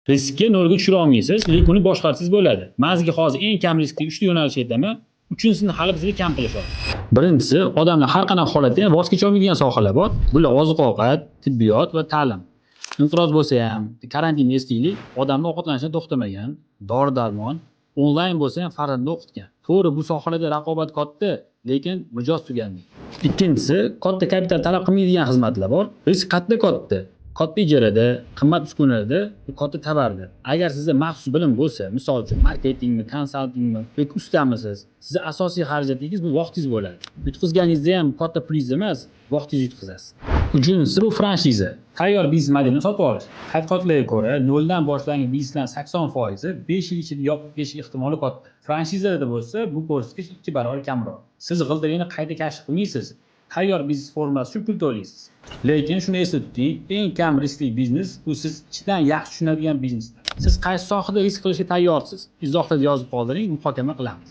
Riskni nolga tushira olmaysiz, lekin uni boshqarsangiz bo'ladi. Men sizga hozir eng kam riskli 3 ta yo'nalish aytaman. Uchinchisini hali bizga kam qilishadi. Birinchisi, odamlar har qanday holatda voz kecha olmaydigan sohalar bor. Bular oziq-ovqat, tibbiyot va ta'lim. Inqiroz bo'lsa ham, karantinni eslaylik, odamlar ovqatlanishdan to'xtamagan, dori-darmon, onlayn bo'lsa ham farzandni o'qitgan. To'g'ri, bu sohalarda raqobat katta, lekin mijoz tuganmaydi. Ikkinchisi, katta kapital talab qilmaydigan xizmatlar bor. Risk qattiq katta. Katta ijarada, qimmat uskunalarda, katta tovarda. Agar sizda maxsus bilim bo'lsa, misol uchun marketingmi, konsaltingmi yoki ustamisiz, sizning asosiy xarajatingiz bu vaqtingiz bo'ladi. Yutqizganingizda ham katta pulingiz emas, vaqtingizni yutqizasiz. Uchinchisi bu franshiza. Tayyor biznes modelini sotib olish. Tadqiqotlarga ko'ra, 0 dan boshlangan bizneslar 80% 5 yil ichida yopib ketish ehtimoli katta. Franshizada bo'lsa, bu ko'rsatkich 2 barobar kamroq. Siz g'ildirakni qayta kashf qilmaysiz. Tayyor biznes formulasi uchun pul to'laysiz. Lekin shuni esda tuting, eng kam riskli biznes bu siz ichidan yaxshi tushunadigan biznes. Siz qaysi sohada risk qilishga tayyorsiz? Izohda yozib qoldiring, muhokama qilamiz.